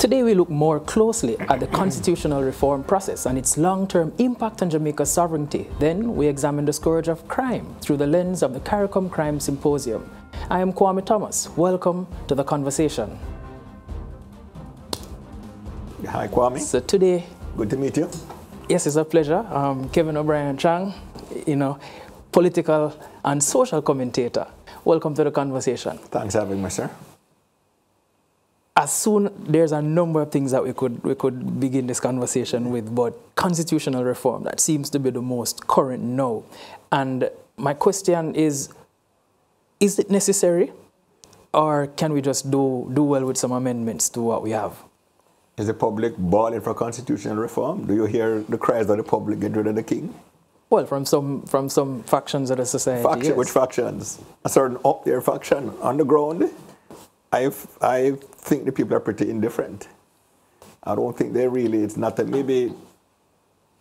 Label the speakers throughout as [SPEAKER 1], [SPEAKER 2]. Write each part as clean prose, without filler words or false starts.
[SPEAKER 1] Today we look more closely at the constitutional reform process and its long-term impact on Jamaica's sovereignty. Then we examine the scourge of crime through the lens of the CARICOM Crime Symposium. I am Kwame Thomas. Welcome to the conversation.
[SPEAKER 2] Hi, Kwame.
[SPEAKER 1] So today...
[SPEAKER 2] Good to meet you.
[SPEAKER 1] Yes, it's a pleasure. Kevin O'Brien Chang, political and social commentator. Welcome to the conversation.
[SPEAKER 2] Thanks for having me, sir.
[SPEAKER 1] There's a number of things that we could begin this conversation with, but constitutional reform, that seems to be the most current now. And my question is it necessary, or can we just do well with some amendments to what we have?
[SPEAKER 2] Is the public bawling for constitutional reform? Do you hear the cries of the public, get rid of the king?
[SPEAKER 1] Well, from some factions of the society, yes.
[SPEAKER 2] Which factions? A certain up there faction on the ground? I think the people are pretty indifferent. I don't think they really, it's not that maybe,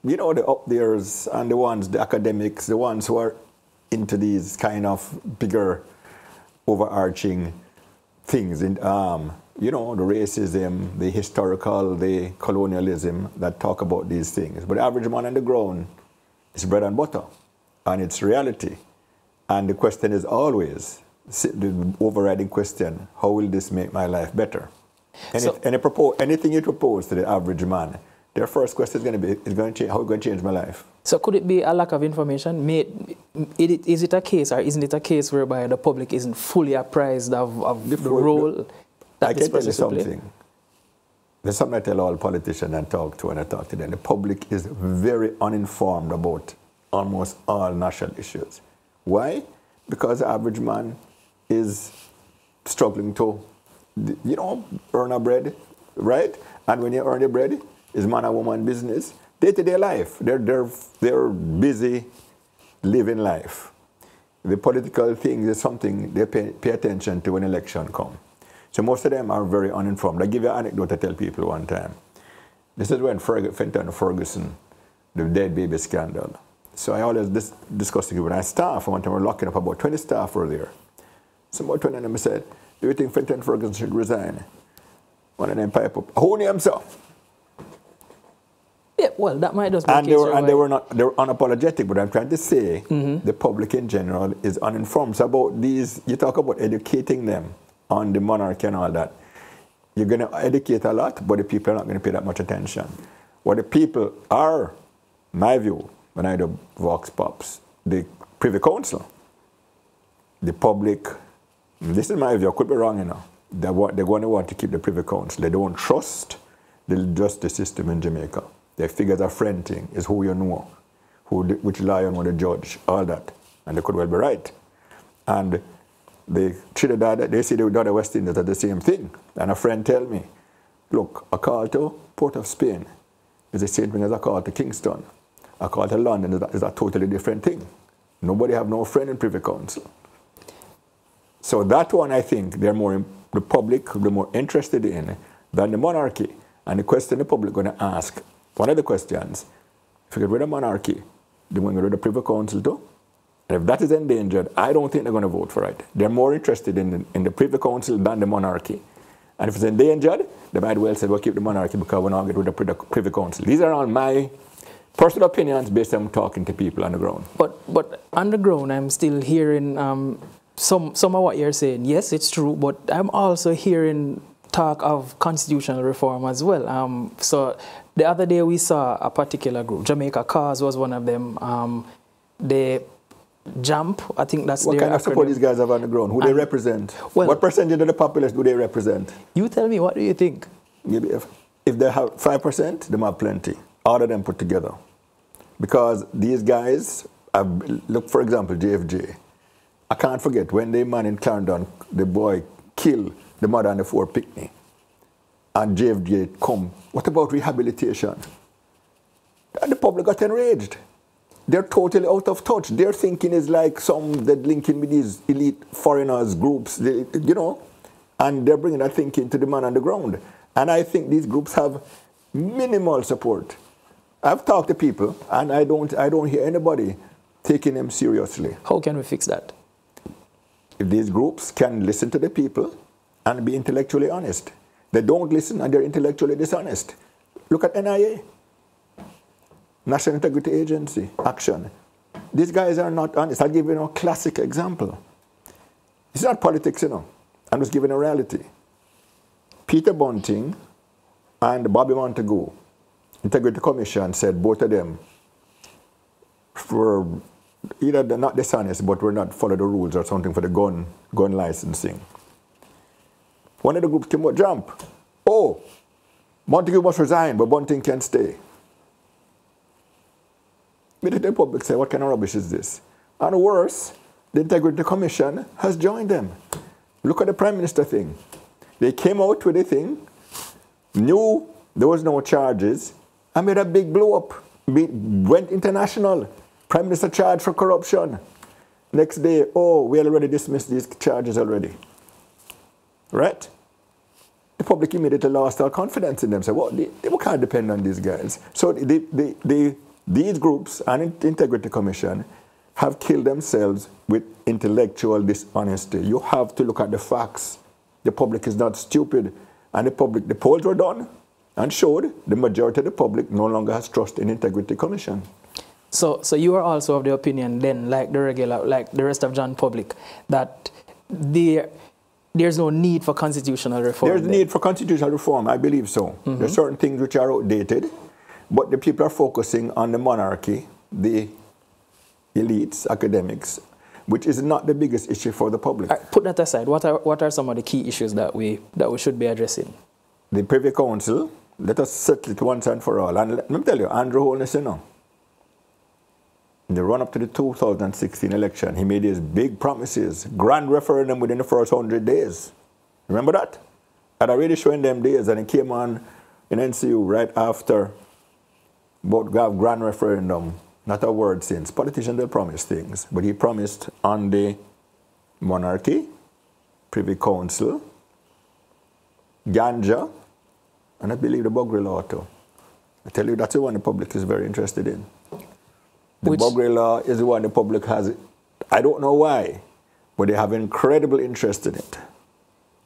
[SPEAKER 2] the up there's and the academics, the ones who are into these kind of bigger overarching things, in, the racism, the historical, the colonialism that talk about these things. But the average man on the ground is bread and butter, and it's reality. And the question is always, the overriding question, how will this make my life better? Anything you propose to the average man, their first question is going to be, how are you going to change my life?
[SPEAKER 1] So could it be a lack of information? Is it a case, or isn't it a case whereby the public isn't fully apprised of the role that this process will play? I can tell you something. There's something I tell all politicians and talk to when I talk to them. The public is very uninformed about almost all national issues. Why? Because the average man is struggling to, earn a bread, right? And when you earn your bread, it's man and woman business. Day-to-day life, they're busy living life. The political thing is something they pay attention to when election comes. So most of them are very uninformed. I give you an anecdote I tell people one time. This is when Fenton Ferguson, the dead baby scandal. So I always discuss it with my staff. One time we were locking up about 20 staff were there. So about 20 of them said, do you think Fenton Ferguson should resign? One of them pipe up, who named so? Yeah, well, that might just be
[SPEAKER 2] and they were unapologetic, but I'm trying to say the public in general is uninformed. So about these, you talk about educating them on the monarchy and all that. You're going to educate a lot, but the people are not going to pay that much attention. What the people are, my view, when I do Vox Pops, the Privy Council, the public, this is my view, I could be wrong, they're going to want to keep the Privy Council. They don't trust the justice system in Jamaica. Their figures are fronting, is who you know, which lion want to judge, all that. And they could well be right. And they see the other West Indies are the same thing. And a friend tell me, look, a call to Port of Spain is the same thing as a call to Kingston. A call to London is a totally different thing. Nobody have no friend in Privy Council. So that one, I think, the public, they're more interested in than the monarchy. And the question the public going to ask, one of the questions, if you get rid of monarchy, they're going to get rid of Privy Council too? And if that is endangered, I don't think they're going to vote for it. They're more interested in the Privy Council than the monarchy. And if it's endangered, they might well say, well, keep the monarchy because we're not get rid of the Privy Council. These are all my personal opinions based on talking to people on the ground. But on the ground, I'm still hearing some of what you're saying. Yes, it's true, but I'm also hearing talk of constitutional reform as well. So the other day we saw a particular group, Jamaica Cause was one of them. They Jump, I think that's what kind of support these guys have on the ground? Who they represent? Well, what percentage of the populace do they represent?
[SPEAKER 1] You tell me, what do you think?
[SPEAKER 2] Maybe if they have 5%, they have plenty. All of them put together. Because these guys, look, for example, JFJ. I can't forget when the man in Clarendon, the boy, killed the mother and the 4 picnic. And JFJ come. What about rehabilitation? And the public got enraged. They're totally out of touch. Their thinking is like some that linking with these elite foreigners groups, and they're bringing that thinking to the man on the ground. And I think these groups have minimal support. I've talked to people, and I don't hear anybody taking them seriously.
[SPEAKER 1] How can we fix that?
[SPEAKER 2] If these groups can listen to the people and be intellectually honest. They don't listen and they're intellectually dishonest. Look at NIA, National Integrity Agency, Action. These guys are not honest. I'll give you a classic example. It's not politics, you know. I'm just giving a reality. Peter Bunting and Bobby Montagu, Integrity Commission, said both of them were either they're not dishonest, but were not follow the rules or something for the gun licensing. One of the groups came out, jump. Oh, Montagu must resign, but Bunting can stay. But the public say, what kind of rubbish is this? And worse, the Integrity Commission has joined them. Look at the Prime Minister thing. They came out with a thing, knew there was no charges, and made a big blow up. Went international. Prime Minister charged for corruption. Next day, oh, we already dismissed these charges already. Right? The public immediately lost all confidence in them. So, well, they can't depend on these guys. So these groups and the Integrity Commission have killed themselves with intellectual dishonesty. You have to look at the facts. The public is not stupid. And the polls were done and showed the majority of the public no longer has trust in Integrity Commission.
[SPEAKER 1] So you are also of the opinion then, like the rest of John public, that there's no need for constitutional reform?
[SPEAKER 2] There's need for constitutional reform, I believe so. Mm-hmm. There are certain things which are outdated, but the people are focusing on the monarchy, the elites, academics, which is not the biggest issue for the public.
[SPEAKER 1] Put that aside. What are some of the key issues that we should be addressing? The
[SPEAKER 2] Privy Council, let us settle it once and for all. And let me tell you, Andrew Holness, you know, in the run-up to the 2016 election, he made these big promises, grand referendum within the first 100 days. Remember that? I'd already shown them days, and it came on in NCU right after about grand referendum. Not a word since. Politicians, they promise things, but he promised on the monarchy, Privy Council, ganja, and I believe the Buggery law too. I tell you, that's the one the public is very interested in. The Buggery law is the one the public has, I don't know why, but they have incredible interest in it.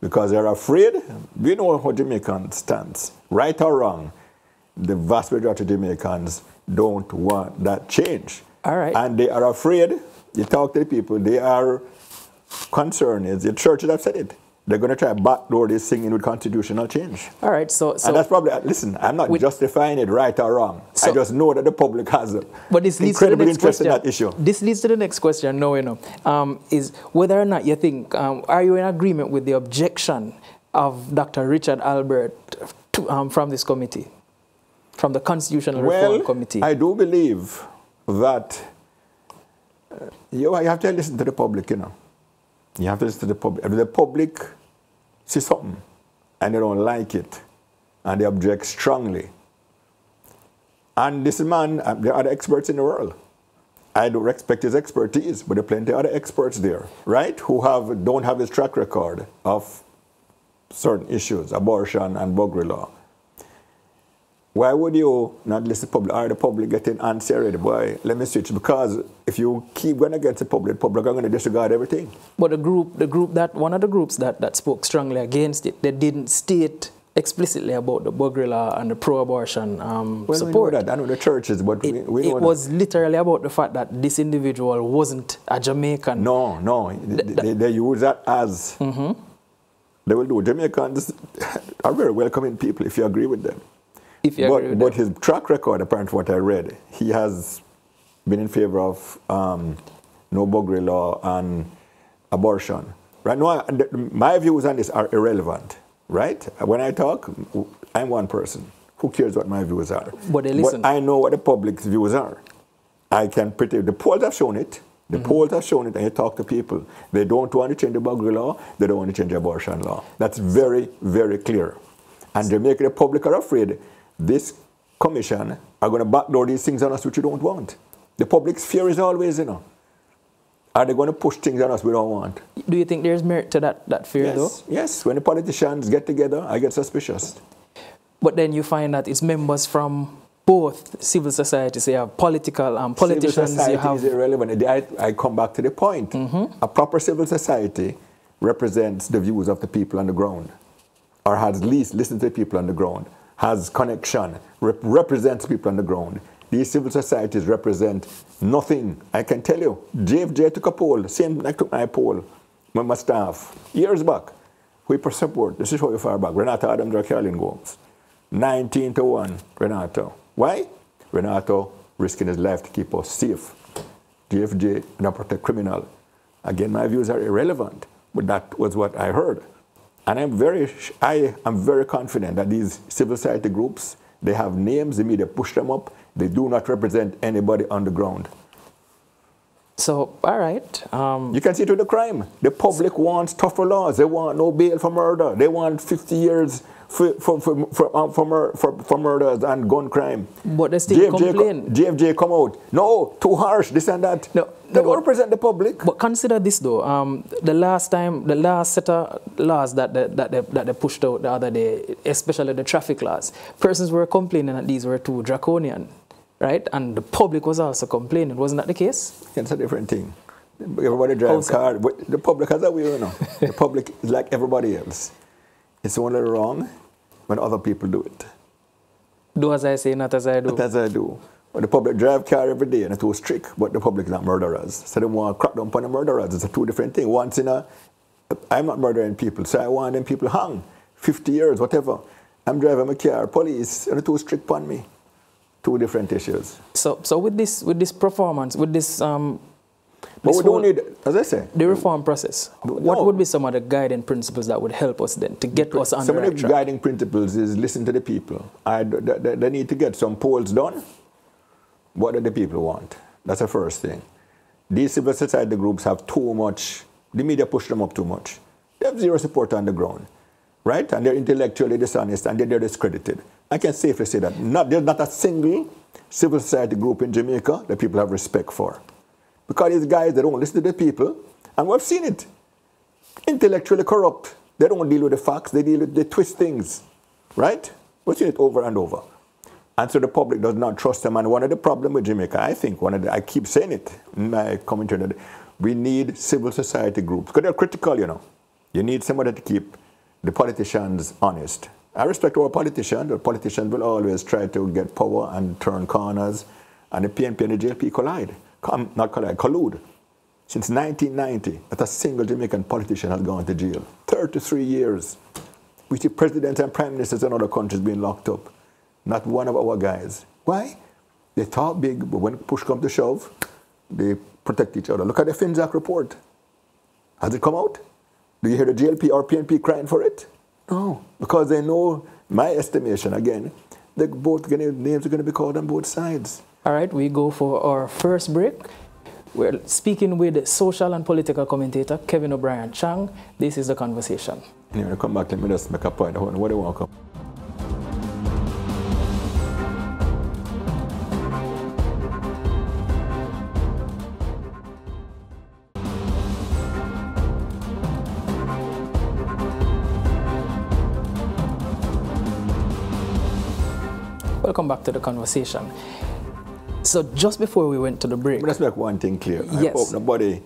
[SPEAKER 2] Because they're afraid, we know how Jamaicans stands, right or wrong. The vast majority of Jamaicans don't want that change.
[SPEAKER 1] All right.
[SPEAKER 2] And they are afraid, you talk to the people, they are concerned, the churches have said it. They're going to try to backdoor this thing in with constitutional change.
[SPEAKER 1] All right, so
[SPEAKER 2] and that's probably, listen, I'm not justifying it right or wrong. I just know that the public has incredible interest in that issue.
[SPEAKER 1] This leads to the next question now, you know, is whether or not you think, are you in agreement with the objection of Dr. Richard Albert from this committee, from the Constitutional Reform Committee?
[SPEAKER 2] I do believe that you have to listen to the public, you know. You have to listen to the public. If the public see something and they don't like it and they object strongly. And this man, there are other experts in the world. I don't respect his expertise, but there are plenty of other experts there, right, who don't have his track record of certain issues, abortion and Buggery law. Why would you not listen to the public? Are the public getting antsy already? Boy, let me switch. Because if you keep going against the public are going to disregard everything.
[SPEAKER 1] But one of the groups that spoke strongly against it, they didn't state explicitly about the Buggery law and the pro-abortion support.
[SPEAKER 2] We know that. I know the churches, but we know
[SPEAKER 1] it was literally about the fact that this individual wasn't a Jamaican.
[SPEAKER 2] No. They use that as. Mm-hmm. They will do. Jamaicans are very welcoming people if you agree with them. But his track record, apparently from what I read, he has been in favor of no Buggery law and abortion. Right now, my views on this are irrelevant, right? When I talk, I'm one person. Who cares what my views are?
[SPEAKER 1] But they listen.
[SPEAKER 2] But I know what the public's views are. I can predict. The polls have shown it. The polls have shown it, and you talk to people. They don't want to change the Buggery law. They don't want to change the abortion law. That's very, very clear. And Jamaica, the public are afraid this commission are going to backdoor these things on us which we don't want. The public's fear is always, you know, are they going to push things on us we don't want?
[SPEAKER 1] Do you think there's merit to that fear, though?
[SPEAKER 2] Yes. When the politicians get together, I get suspicious.
[SPEAKER 1] But then you find that it's members from both civil society, so you have political politicians. Civil society is
[SPEAKER 2] irrelevant. I come back to the point. A proper civil society represents the views of the people on the ground. or has least listened to people on the ground, has connection, represents people on the ground. These civil societies represent nothing. I can tell you, JFJ took a poll, same I took my poll with my staff years back. We support, this is how you far back, Renato Adams or Caroline Gomes. 19-1, Renato. Why? Renato risking his life to keep us safe. JFJ, not protect criminal. Again, my views are irrelevant, but that was what I heard. And I am very confident that these civil society groups, they have names, the media push them up, they do not represent anybody on the ground.
[SPEAKER 1] So, all right.
[SPEAKER 2] You can see it with the crime. The public wants tougher laws. They want no bail for murder. They want 50 years for murders and gun crime.
[SPEAKER 1] But they still complain.
[SPEAKER 2] JFJ come out. No, too harsh, this and that. No, they don't represent the public.
[SPEAKER 1] But consider this though. The last set of laws that they pushed out the other day, especially the traffic laws, persons were complaining that these were too draconian, right? And the public was also complaining. Wasn't that the case?
[SPEAKER 2] It's a different thing. Everybody drives car. The public has a way, you know. The public is like everybody else. It's only wrong when other people do it.
[SPEAKER 1] Do as I say, not as I do.
[SPEAKER 2] Not as I do. But the public drive car every day and it's too strict, but the public is not murderers. So they want to crack down upon the murderers. It's a two different thing. I'm not murdering people, so I want them people hung 50 years, whatever. I'm driving my car, police, and it's too strict upon me. Two different issues.
[SPEAKER 1] So with this performance, with this
[SPEAKER 2] but we don't need, as I say,
[SPEAKER 1] the reform process. What would be some of the guiding principles that would help us then to get us on the right track?
[SPEAKER 2] Some of the guiding principles is listen to the people. They need to get some polls done. What do the people want? That's the first thing. These civil society groups have too much, the media push them up too much. They have zero support on the ground, right? And they're intellectually dishonest and they're discredited. I can safely say that there's not a single civil society group in Jamaica that people have respect for. Because these guys, they don't listen to the people, and we've seen it. Intellectually corrupt. They don't deal with the facts, they twist things, right? We've seen it over and over. And so the public does not trust them. And one of the problems with Jamaica, I think, I keep saying it in my commentary, that we need civil society groups. Because they're critical, you know. You need somebody to keep the politicians honest. I respect our politicians. The politicians will always try to get power and turn corners. And the PNP and the JLP collude. Since 1990, not a single Jamaican politician has gone to jail. 33 years. We see presidents and prime ministers in other countries being locked up. Not one of our guys. Why? They talk big, but when push comes to shove, they protect each other. Look at the Finzac report. Has it come out? Do you hear the JLP or PNP crying for it? No, because they know, my estimation, again, names are going to be called on both sides.
[SPEAKER 1] All right, we go for our first break. We're speaking with social and political commentator Kevin O'Brien Chang. This is The Conversation.
[SPEAKER 2] Anyway, come back, let me just make a point. What do you want to come?
[SPEAKER 1] Welcome back to The Conversation. So just before we went to the break...
[SPEAKER 2] Let's make one thing clear.
[SPEAKER 1] Yes.
[SPEAKER 2] I hope nobody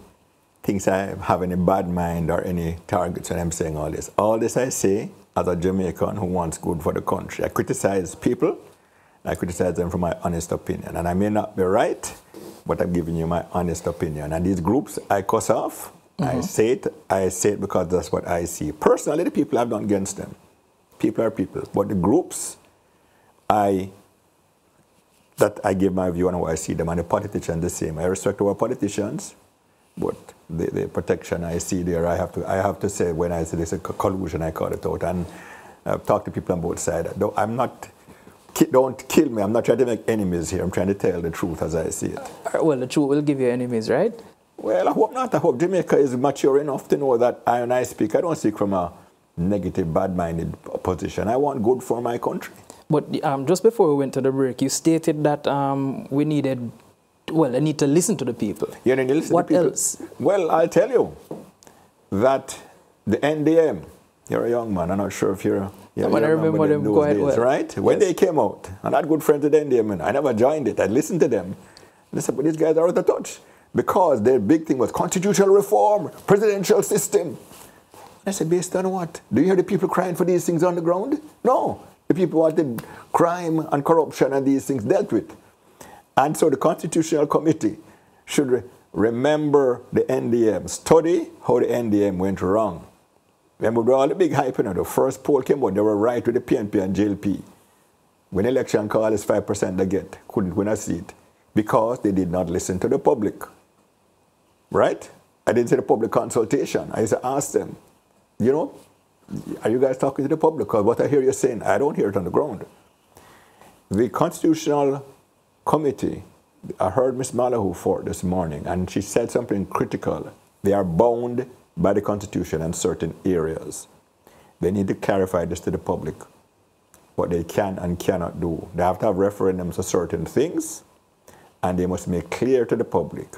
[SPEAKER 2] thinks I have any bad mind or any targets when I'm saying all this. All this I say as a Jamaican who wants good for the country. I criticize people. I criticize them for my honest opinion. And I may not be right, but I'm giving you my honest opinion. And these groups, I cuss off. I say it because that's what I see. Personally, the people I've done against them. People are people. But the groups, that I give my view on how I see them, and the politicians the same. I respect our politicians, but the protection I see there, I have to say, when I say there's a collusion, I call it out, and I've talked to people on both sides. Don't kill me. I'm not trying to make enemies here. I'm trying to tell the truth as I see it.
[SPEAKER 1] Well, the truth will give you enemies, right?
[SPEAKER 2] Well, I hope not. I hope Jamaica is mature enough to know that I don't speak from a negative, bad-minded position. I want good for my country.
[SPEAKER 1] But just before we went to the break, you stated that we needed, well, I need to listen to the people.
[SPEAKER 2] You need to listen
[SPEAKER 1] what
[SPEAKER 2] to people.
[SPEAKER 1] Else?
[SPEAKER 2] Well, I'll tell you that the NDM, you're a young man, I'm not sure if you're
[SPEAKER 1] I remember them quite
[SPEAKER 2] days,
[SPEAKER 1] well.
[SPEAKER 2] Right? When they came out, and I had good friends with the NDM, and I never joined it. I listened to them. And I said, but these guys are out of touch. Because their big thing was constitutional reform, presidential system. I said, based on what? Do you hear the people crying for these things on the ground? No. The people wanted crime and corruption and these things dealt with. And so the Constitutional Committee should remember the NDM, study how the NDM went wrong. Remember all the big hype, you know, the first poll came out, they were right with the PNP and JLP. When election call is 5% they get, couldn't win a seat because they did not listen to the public. Right? I didn't say the public consultation. I used to ask them, you know, are you guys talking to the public? Because what I hear you saying, I don't hear it on the ground. The Constitutional Committee, I heard Ms. Malahoo for this morning, and she said something critical. They are bound by the Constitution in certain areas. They need to clarify this to the public, what they can and cannot do. They have to have referendums for certain things, and they must make clear to the public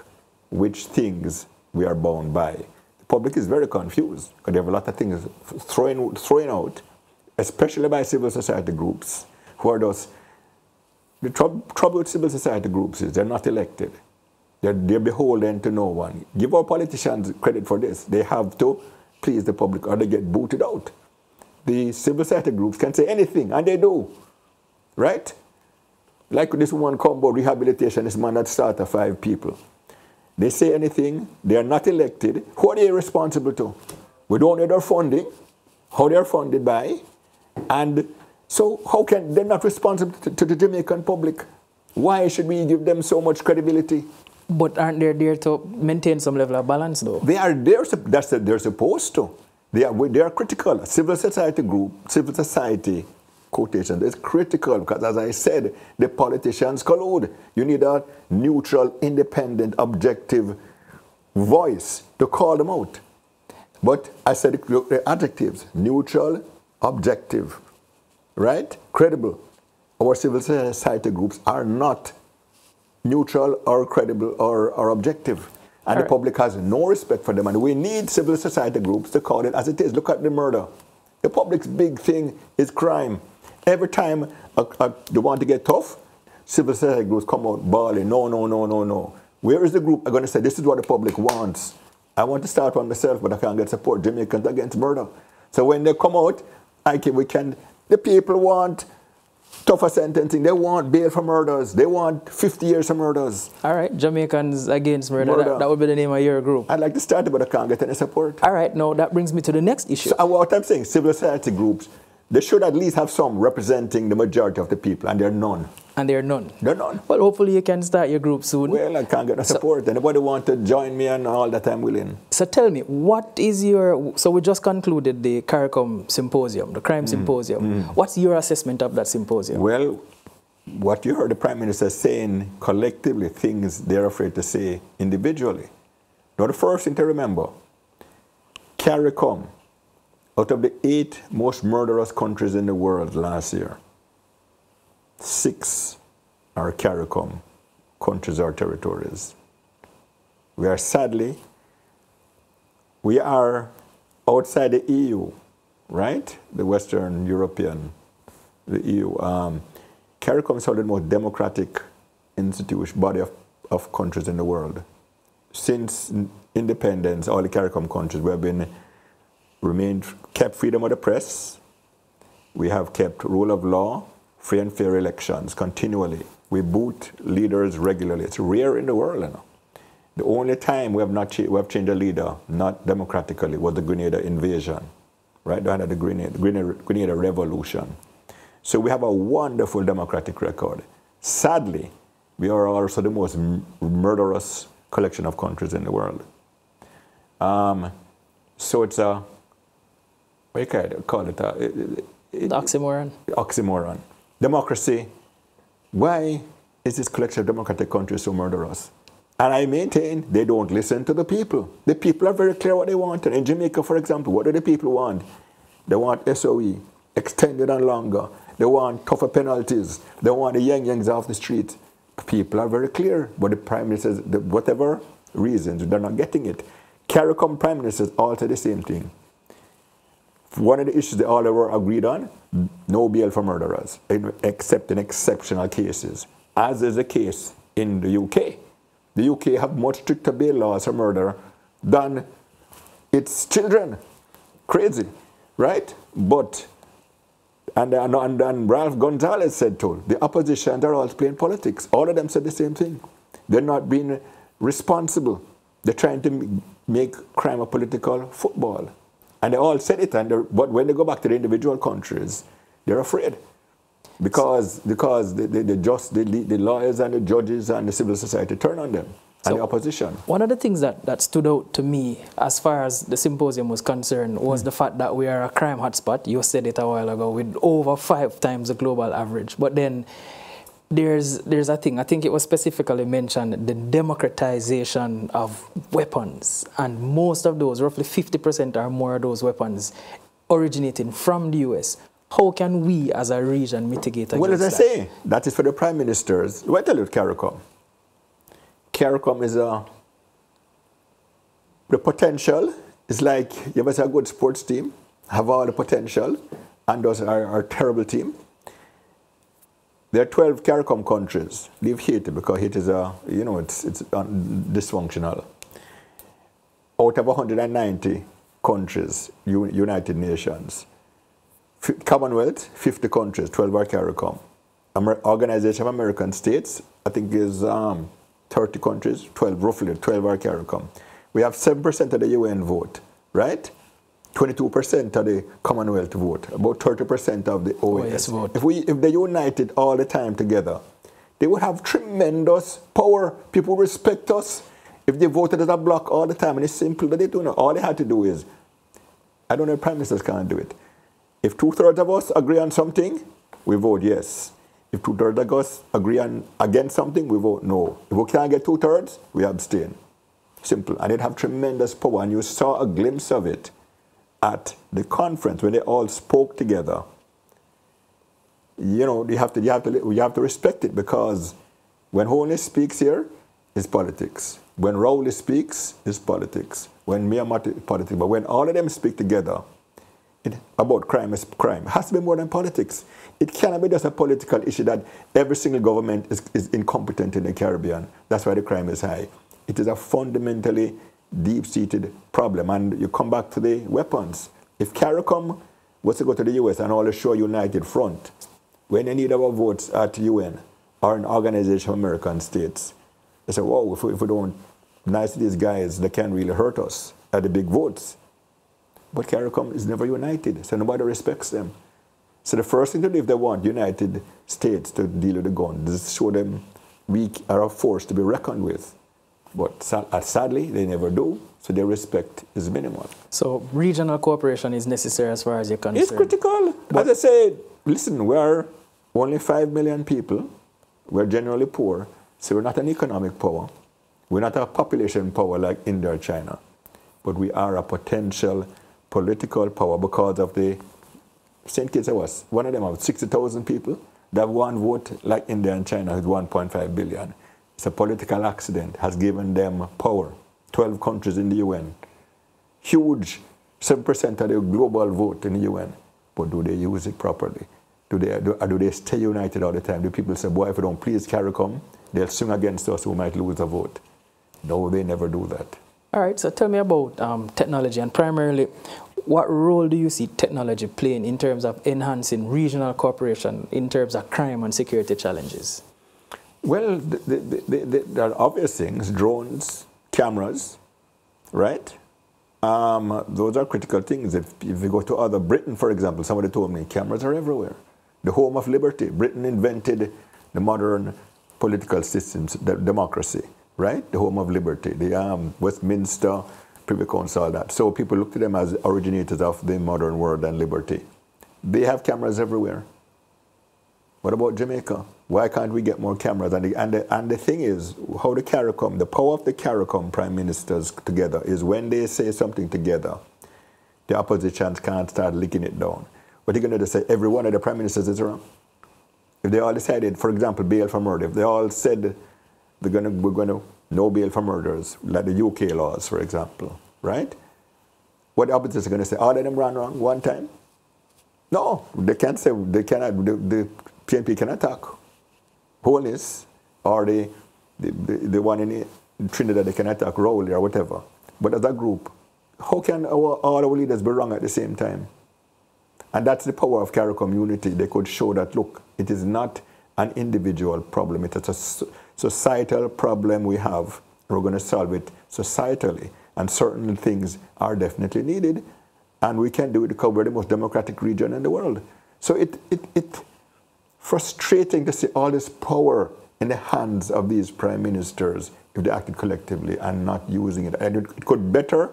[SPEAKER 2] which things we are bound by. The public is very confused because they have a lot of things throwing out, especially by civil society groups, who are those. The trouble with civil society groups is they're not elected. They're beholden to no one. Give our politicians credit for this. They have to please the public or they get booted out. The civil society groups can say anything, and they do. Right? Like this one combo rehabilitation, this man that started 5 people. They say anything, they are not elected. Who are they responsible to? We don't know their funding, how they are funded by, and so how can they're not responsible to the Jamaican public? Why should we give them so much credibility?
[SPEAKER 1] But aren't they there to maintain some level of balance, though?
[SPEAKER 2] They are there. They're supposed to. They are critical. Civil society group, civil society quotation is critical because, as I said, the politicians collude. You need a neutral, independent, objective voice to call them out. But I said the adjectives: neutral, objective, right? Credible. Our civil society groups are not neutral or credible or objective. And the public has no respect for them. And we need civil society groups to call it as it is. Look at the murder. The public's big thing is crime. Every time they want to get tough, civil society groups come out bawling, no, no, no, no, no. Where is the group going to say, this is what the public wants? I want to start one myself, but I can't get support. Jamaicans against murder. So when they come out, the people want tougher sentencing. They want bail for murders. They want 50 years for murders.
[SPEAKER 1] All right, Jamaicans against murder. That would be the name of your group.
[SPEAKER 2] I'd like to start it, but I can't get any support.
[SPEAKER 1] All right, now that brings me to the next issue.
[SPEAKER 2] So what I'm saying, civil society groups, they should at least have some representing the majority of the people, and they're none.
[SPEAKER 1] And they're none.
[SPEAKER 2] They're none.
[SPEAKER 1] Well, hopefully you can start your group soon.
[SPEAKER 2] Well, I can't get no support. Anybody want to join me and all that, I'm willing.
[SPEAKER 1] So tell me, what is your... So we just concluded the CARICOM symposium, the crime symposium. What's your assessment of that symposium?
[SPEAKER 2] Well, what you heard the Prime Minister saying collectively, things they're afraid to say individually. Now, the first thing to remember, CARICOM, out of the 8 most murderous countries in the world last year, 6 are CARICOM countries or territories. We are outside the EU, right? The Western European, the EU. CARICOM is the most democratic body of countries in the world. Since independence, all the CARICOM countries, we have kept freedom of the press. We have kept rule of law, free and fair elections continually. We boot leaders regularly. It's rare in the world, you know. The only time we have changed a leader, not democratically, was the Grenada invasion, right? Under the Grenada Revolution. So we have a wonderful democratic record. Sadly, we are also the most murderous collection of countries in the world. So it's a, what do you call it?
[SPEAKER 1] Oxymoron.
[SPEAKER 2] Oxymoron. Democracy. Why is this collection of democratic countries so murderous? And I maintain they don't listen to the people. The people are very clear what they want. And in Jamaica, for example, what do the people want? They want SOE, extended and longer. They want tougher penalties. They want the young off the street. People are very clear. But the Prime Minister, whatever reasons, they're not getting it. CARICOM Prime Ministers all say the same thing. One of the issues they all were agreed on, no bail for murderers, except in exceptional cases, as is the case in the UK. The UK have much stricter bail laws for murder than its children. Crazy, right? But, and Ralph Gonzalez said too, the opposition, they're all playing politics. All of them said the same thing. They're not being responsible. They're trying to make crime a political football. And they all said it, but when they go back to the individual countries, they're afraid. Because the lawyers and the judges and the civil society turn on them, and the opposition.
[SPEAKER 1] One of the things that stood out to me as far as the symposium was concerned was the fact that we are a crime hotspot. You said it a while ago, with over 5 times the global average. But then there's a thing, I think it was specifically mentioned, the democratization of weapons. And most of those, roughly 50% or more of those weapons, originating from the US. How can we as a region mitigate against that?
[SPEAKER 2] Well, as I say, that is for the prime ministers. What tell you CARICOM? CARICOM is the potential is like, you ever say a good sports team, have all the potential, and those are a terrible team. There are 12 CARICOM countries. Leave Haiti, because Haiti is it's dysfunctional. Out of 190 countries, United Nations, Commonwealth, 50 countries, 12 are CARICOM. Organization of American States, I think is 30 countries, 12, roughly 12 are CARICOM. We have 7% of the UN vote, right? 22% of the Commonwealth vote, about 30% of the OAS vote. If they united all the time together, they would have tremendous power. People respect us. If they voted as a bloc all the time, and it's simple that they do know. All they had to do is, I don't know if prime ministers can't do it. If 2/3 of us agree on something, we vote yes. If 2/3 of us agree on against something, we vote no. If we can't get 2/3, we abstain. Simple. And they'd have tremendous power. And you saw a glimpse of it at the conference when they all spoke together. You know, you have to respect it, because when Holness speaks here, it's politics. When Rowley speaks, it's politics. When Miyamati, politics. But when all of them speak together, about crime is crime. It has to be more than politics. It cannot be just a political issue that every single government is incompetent in the Caribbean. That's why the crime is high. It is a fundamentally deep-seated problem. And you come back to the weapons. If CARICOM was to go to the US and all show a united front, when they need our votes at UN or an Organization of American States, they say, whoa, if we don't nice to these guys, they can really hurt us at the big votes. But CARICOM is never united, so nobody respects them. So the first thing to do if they want United States to deal with the gun is show them we are a force to be reckoned with. But sadly, they never do, so their respect is minimal.
[SPEAKER 1] So regional cooperation is necessary as far as you're concerned?
[SPEAKER 2] It's critical. As I said, listen, we're only 5 million people. We're generally poor, so we're not an economic power. We're not a population power like India or China. But we are a potential political power because of the St. Kitts was one of them have 60,000 people. That one vote like India and China with 1.5 billion. It's a political accident, has given them power. 12 countries in the UN. Huge, 7% of the global vote in the UN. But do they use it properly? Do they stay united all the time? Do people say, boy, if we don't please CARICOM, they'll swing against us, we might lose a vote? No, they never do that.
[SPEAKER 1] All right, so tell me about technology, and primarily, what role do you see technology playing in terms of enhancing regional cooperation in terms of crime and security challenges?
[SPEAKER 2] Well, there are obvious things, drones, cameras, right? Those are critical things. If you go to other Britain, for example, somebody told me cameras are everywhere. The home of liberty. Britain invented the modern political systems, the democracy. Right? The home of liberty, the Westminster Privy Council, all that. So people look to them as originators of the modern world and liberty. They have cameras everywhere. What about Jamaica? Why can't we get more cameras? And the thing is, how the CARICOM, the power of the CARICOM prime ministers together is when they say something together, the opposition can't start licking it down. What are you going to say? Every one of the prime ministers is wrong. If they all decided, for example, bail for murder, if they all said, we're going to no bail for murderers, like the UK laws, for example, right? What the opposition are going to say? All of them ran wrong one time? No, they can't say, they cannot, the PNP can attack Holness or the one in Trinidad, they can attack Rowley or whatever. But as a group, how can all our leaders be wrong at the same time? And that's the power of CARICOM unity. They could show that, look, it is not an individual problem. It is a societal problem we have. We're going to solve it societally. And certain things are definitely needed. And we can do it because we're the most democratic region in the world. So it's frustrating to see all this power in the hands of these prime ministers if they acted collectively and not using it. And it could better,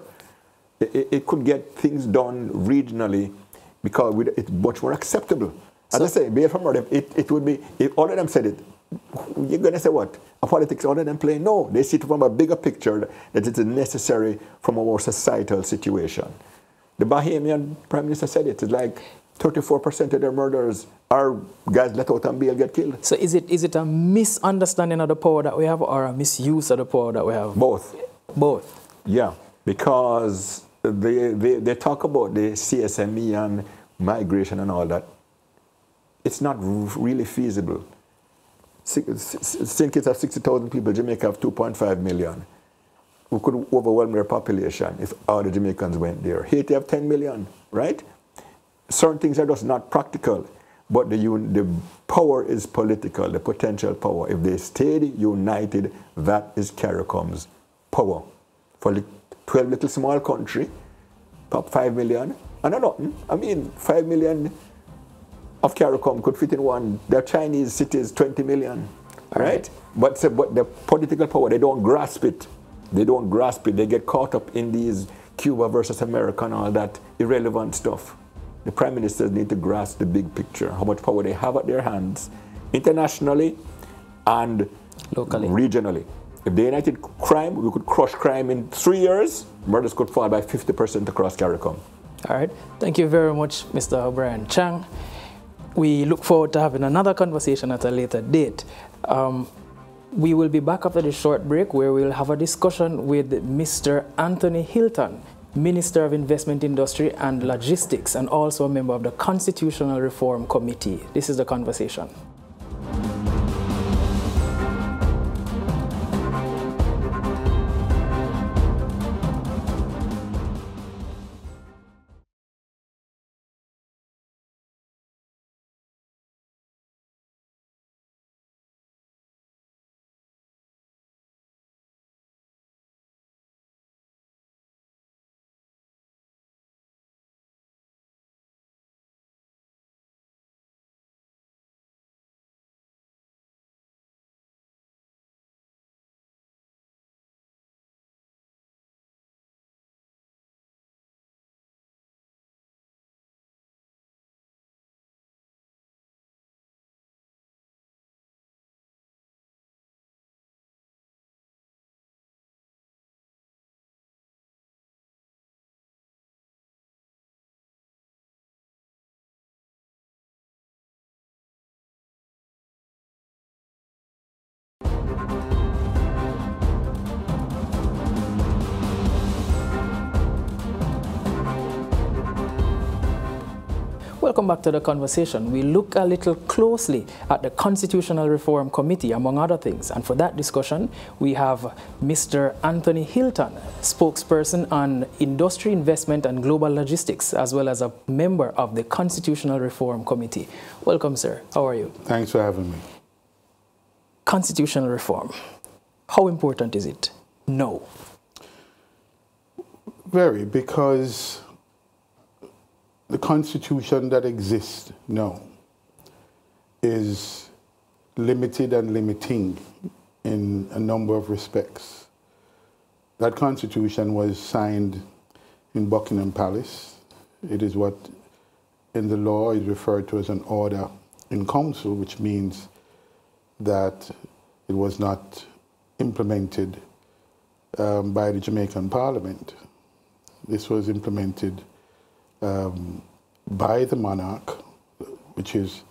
[SPEAKER 2] it could get things done regionally because it's much more acceptable. As I say, be from it would be, if all of them said it, you're going to say what? A politics, all of them play? No, they see it from a bigger picture that it is necessary from a more societal situation. The Bahamian Prime Minister said it. It's like 34% of their murderers are guys let out on bail get killed. So
[SPEAKER 1] is it a misunderstanding of the power that we have or a misuse of the power that we have?
[SPEAKER 2] Both.
[SPEAKER 1] Both?
[SPEAKER 2] Yeah, because they talk about the CSME and migration and all that. It's not really feasible. St. Kitts have 60,000 people, Jamaica have 2.5 million. We could overwhelm their population if all the Jamaicans went there. Haiti have 10 million, right? Certain things are just not practical, but the power is political, the potential power. If they stayed united, that is CARICOM's power. For the 12 little small country, top 5 million, and nothing. I mean, 5 million of CARICOM could fit in one. Their Chinese cities, 20 million, right? But the political power, they don't grasp it. They don't grasp it. They get caught up in these Cuba versus America and all that irrelevant stuff. The prime ministers need to grasp the big picture, how much power they have at their hands, internationally and
[SPEAKER 1] locally,
[SPEAKER 2] regionally. If they united crime, we could crush crime in 3 years. Murders could fall by 50% across CARICOM.
[SPEAKER 1] All right. Thank you very much, Mr. O'Brien Chang. We look forward to having another conversation at a later date. We will be back after this short break where we'll have a discussion with Mr. Anthony Hilton, Minister of Investment, Industry and Logistics, and also a member of the Constitutional Reform Committee. This is the conversation. Welcome back to the conversation. We look a little closely at the Constitutional Reform Committee, among other things. And for that discussion, we have Mr. Anthony Hilton, spokesperson on industry, investment and global logistics, as well as a member of the Constitutional Reform Committee. Welcome, sir. How are you?
[SPEAKER 3] Thanks for having me.
[SPEAKER 1] Constitutional reform. How important is it? No.
[SPEAKER 3] Very, because the Constitution that exists now is limited and limiting in a number of respects. That Constitution was signed in Buckingham Palace. It is what in the law is referred to as an order in council, which means that it was not implemented by the Jamaican Parliament. This was implemented by the monarch, which is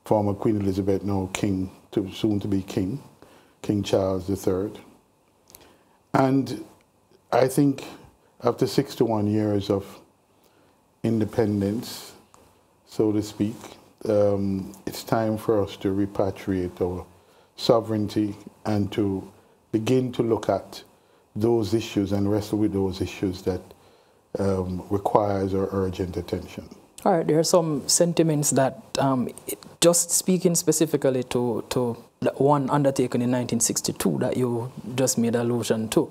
[SPEAKER 3] former Queen Elizabeth, now King, soon to be King Charles III. And I think after 61 years of independence, so to speak, it's time for us to repatriate our sovereignty and to begin to look at those issues and wrestle with those issues that requires our urgent attention.
[SPEAKER 1] All right, there are some sentiments that, just speaking specifically to the one undertaken in 1962 that you just made allusion to,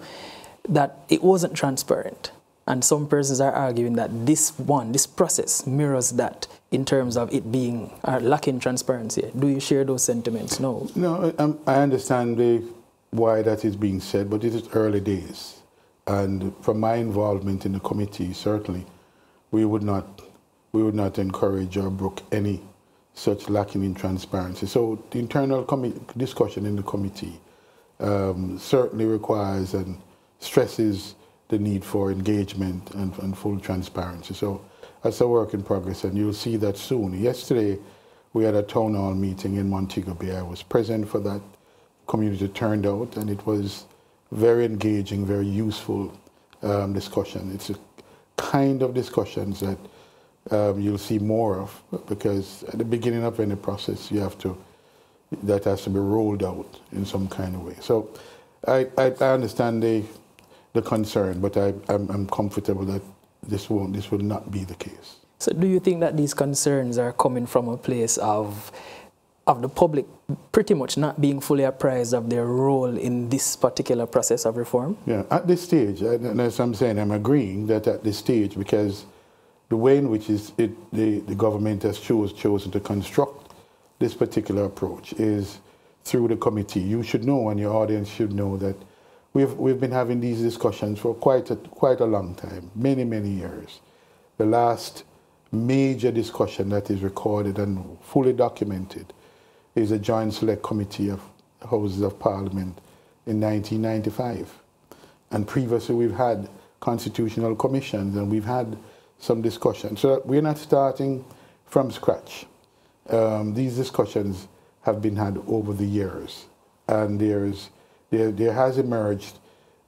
[SPEAKER 1] that it wasn't transparent. And some persons are arguing that this process mirrors that in terms of it being lacking transparency. Do you share those sentiments? No.
[SPEAKER 3] No, I understand why that is being said, but it is early days. And from my involvement in the committee, certainly, we would not encourage or brook any such lacking in transparency. So the internal discussion in the committee certainly requires and stresses the need for engagement and full transparency. So that's a work in progress, and you'll see that soon. Yesterday, we had a town hall meeting in Montego Bay. I was present for that. Community turned out, and it was very engaging, very useful discussion. It's a kind of discussions that you'll see more of, because at the beginning of any process, that has to be rolled out in some kind of way. So I understand the concern, but I'm comfortable that this will not be the case.
[SPEAKER 1] So do you think that these concerns are coming from a place of the public pretty much not being fully apprised of their role in this particular process of reform? Yeah,
[SPEAKER 3] at this stage, and as I'm saying, I'm agreeing that at this stage, because the way in which the government has chosen to construct this particular approach is through the committee. You should know, and your audience should know, that we've been having these discussions for quite a long time, many years. The last major discussion that is recorded and fully documented is a joint select committee of Houses of Parliament in 1995. And previously we've had constitutional commissions and we've had some discussions. So we're not starting from scratch. These discussions have been had over the years, and there has emerged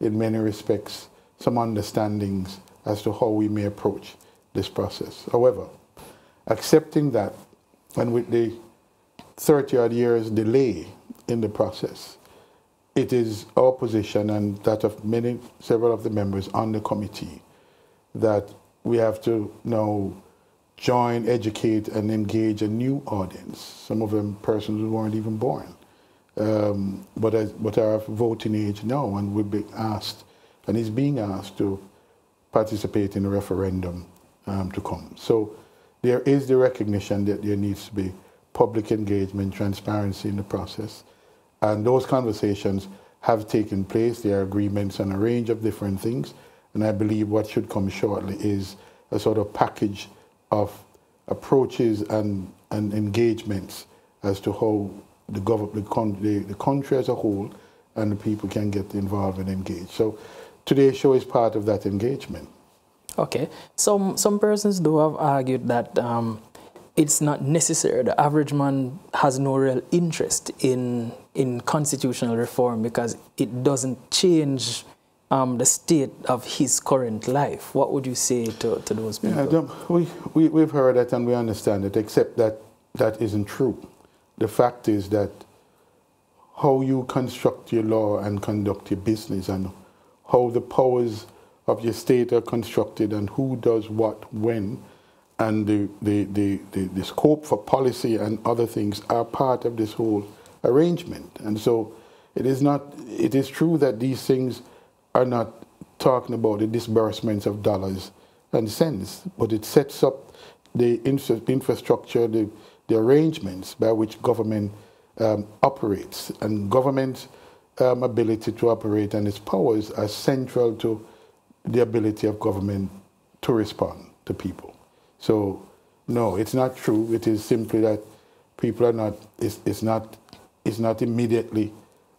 [SPEAKER 3] in many respects some understandings as to how we may approach this process. However, accepting that, and with the 30-odd years delay in the process, it is our position and that of several of the members on the committee that we have to now join, educate, and engage a new audience. Some of them persons who weren't even born, but are of voting age now, and will be asked, and is being asked to participate in a referendum to come. So there is the recognition that there needs to be public engagement, transparency in the process, and those conversations have taken place. There are agreements on a range of different things, and I believe what should come shortly is a sort of package of approaches and engagements as to how the country as a whole and the people can get involved and engaged. So today's show is part of that engagement.
[SPEAKER 1] Okay. Some persons do have argued that it's not necessary. The average man has no real interest in constitutional reform because it doesn't change the state of his current life. What would you say to those people?
[SPEAKER 3] Yeah, we've heard that and we understand it, except that that isn't true. The fact is that how you construct your law and conduct your business, and how the powers of your state are constructed, and who does what when, and the scope for policy and other things are part of this whole arrangement. And so it is true that these things are not talking about the disbursements of dollars and cents, but it sets up the infrastructure, the arrangements by which government operates. And government's ability to operate and its powers are central to the ability of government to respond to people. So, no, it's not true. It is simply that people are not, it's not immediately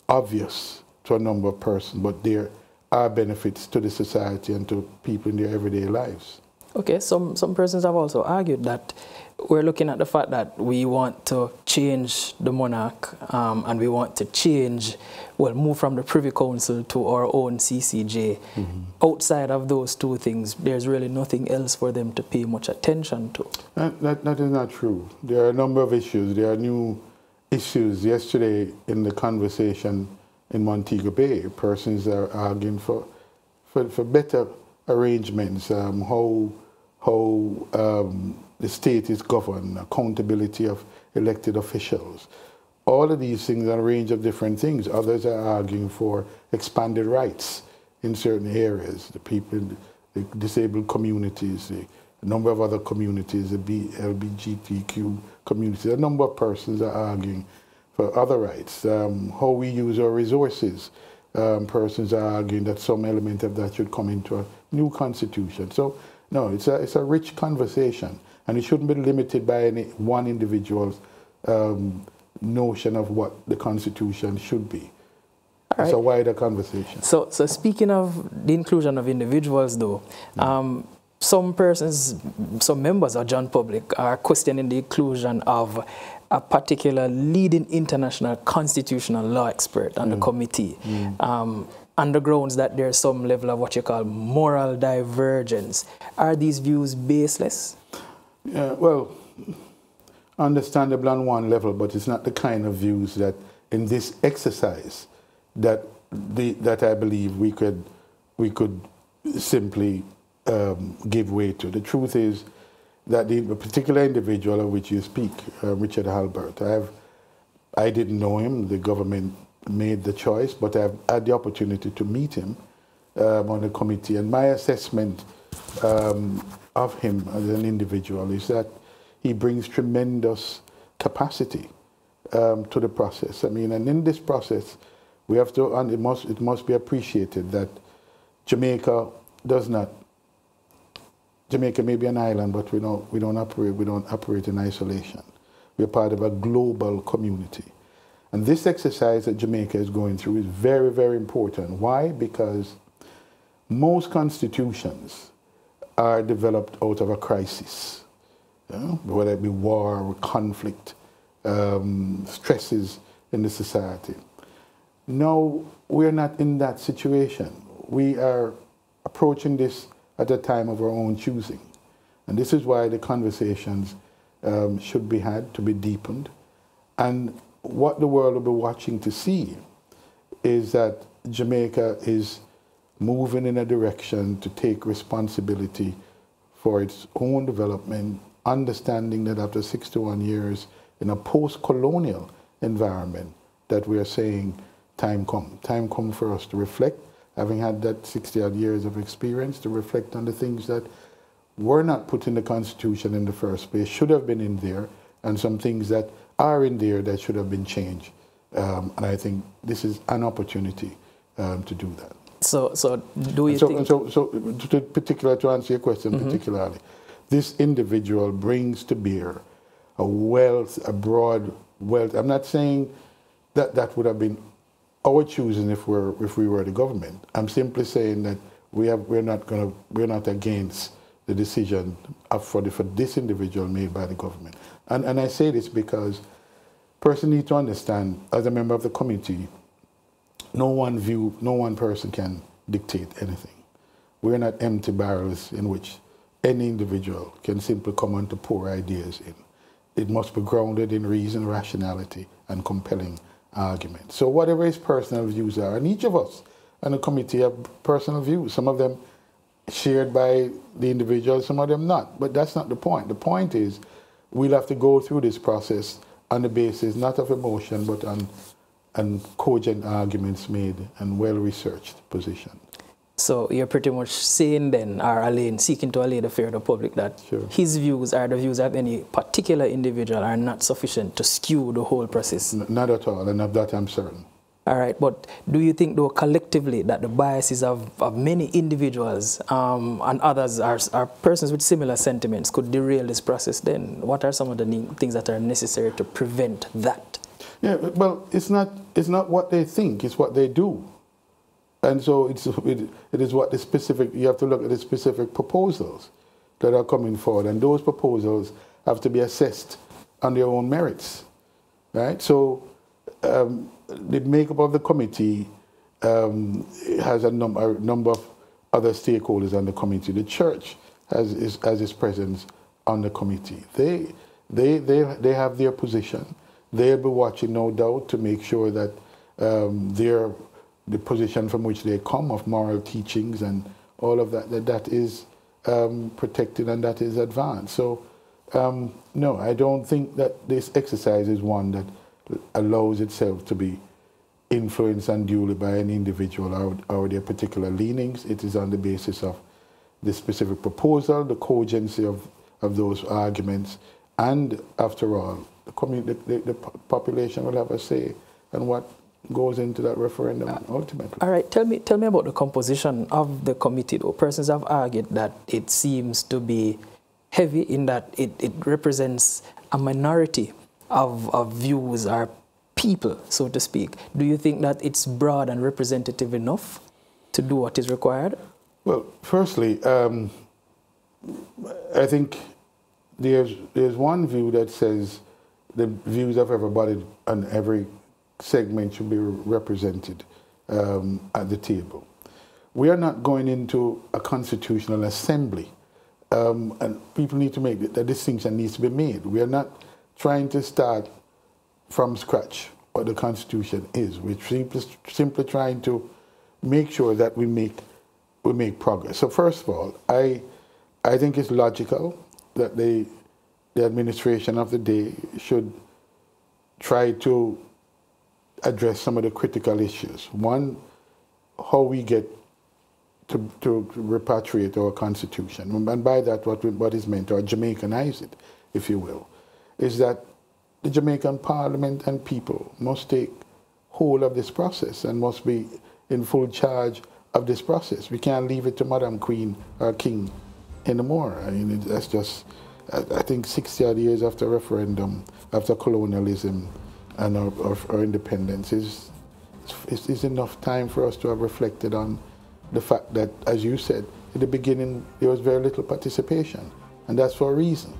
[SPEAKER 3] obvious to a number of persons, but there are benefits to the society and to people in their everyday lives.
[SPEAKER 1] Okay, some persons have also argued that we're looking at the fact that we want to change the monarch and we want to change, well, move from the Privy Council to our own CCJ. Mm-hmm. Outside of those two things, there's really nothing else for them to pay much attention to.
[SPEAKER 3] That is not true. There are a number of issues. There are new issues. Yesterday in the conversation in Montego Bay, persons are arguing for better arrangements, how the state is governed, accountability of elected officials. All of these things are a range of different things. Others are arguing for expanded rights in certain areas. The people, the disabled communities, a number of other communities, the LGBTQ community, a number of persons are arguing for other rights. How we use our resources, persons are arguing that some element of that should come into a new constitution. So, no, it's a rich conversation, and it shouldn't be limited by any one individual's notion of what the constitution should be. It's a wider conversation.
[SPEAKER 1] So speaking of the inclusion of individuals, though, some persons, some members of John Public are questioning the inclusion of a particular leading international constitutional law expert on the committee, on the grounds that there's some level of what you call moral divergence. Are these views baseless?
[SPEAKER 3] Yeah, well, understandable on one level, but it's not the kind of views that in this exercise that I believe we could simply give way to. The truth is that the particular individual of which you speak, Richard Halbert, I didn't know him. The government made the choice, but I've had the opportunity to meet him on the committee, and my assessment of him as an individual is that he brings tremendous capacity to the process. I mean, and in this process, we have to, and it must be appreciated that Jamaica may be an island, but we don't operate in isolation. We're part of a global community. And this exercise that Jamaica is going through is very, very important. Why? Because most constitutions are developed out of a crisis, whether it be war or conflict, stresses in the society. No, we're not in that situation. We are approaching this at a time of our own choosing. And this is why the conversations should be had, to be deepened. And what the world will be watching to see is that Jamaica is moving in a direction to take responsibility for its own development, understanding that after 61 years in a post-colonial environment that we are saying time come for us to reflect, having had that 60-odd years of experience, to reflect on the things that were not put in the Constitution in the first place, should have been in there, and some things that are in there that should have been changed. And I think this is an opportunity to do that.
[SPEAKER 1] So do you think...
[SPEAKER 3] So to answer your question particularly, this individual brings to bear a wealth, a broad wealth. I'm not saying that would have been our choosing if we were the government. I'm simply saying that we're not against the decision for this individual made by the government. And I say this because person need to understand, as a member of the committee, no one person can dictate anything. We're not empty barrels in which any individual can simply come on to pour ideas in. It must be grounded in reason, rationality, and compelling argument. So whatever his personal views are, and each of us on the committee have personal views, some of them shared by the individual, some of them not. But that's not the point. The point is we'll have to go through this process on the basis not of emotion, but on cogent arguments made and well-researched position.
[SPEAKER 1] So you're pretty much saying then, or seeking to allay the fear of the public that his views or the views of any particular individual are not sufficient to skew the whole process?
[SPEAKER 3] Not at all, and of that I'm certain.
[SPEAKER 1] All right, but do you think, though, collectively that the biases of many individuals and others are persons with similar sentiments could derail this process then? What are some of the things that are necessary to prevent that?
[SPEAKER 3] Yeah, well, it's not what they think, it's what they do. And so it is what the specific, you have to look at the specific proposals that are coming forward, and those proposals have to be assessed on their own merits, right? So the makeup of the committee has a number of other stakeholders on the committee. The church has its presence on the committee. They have their position. They'll be watching, no doubt, to make sure that the position from which they come of moral teachings and all of that, that is protected and that is advanced. So, no, I don't think that this exercise is one that allows itself to be influenced unduly by an individual or their particular leanings. It is on the basis of the specific proposal, the cogency of those arguments, and after all, the population will have a say in what goes into that referendum ultimately. All
[SPEAKER 1] right, tell me about the composition of the committee, though. Persons have argued that it seems to be heavy in that it represents a minority of views or people, so to speak. Do you think that it's broad and representative enough to do what is required?
[SPEAKER 3] Well, firstly, I think there's one view that says the views of everybody and every segment should be represented at the table. We are not going into a constitutional assembly, and people need to make the distinction needs to be made. We are not trying to start from scratch what the Constitution is. We're simply trying to make sure that we make progress. So first of all, I think it's logical that the administration of the day should try to address some of the critical issues. One, how we get to repatriate our Constitution. And by that, what is meant, or Jamaicanize it, if you will, is that the Jamaican Parliament and people must take hold of this process and must be in full charge of this process. We can't leave it to Madam Queen or King anymore. I mean, that's just, I think 60 odd years after referendum, after colonialism and our independence is enough time for us to have reflected on the fact that, as you said, in the beginning there was very little participation, and that's for a reason.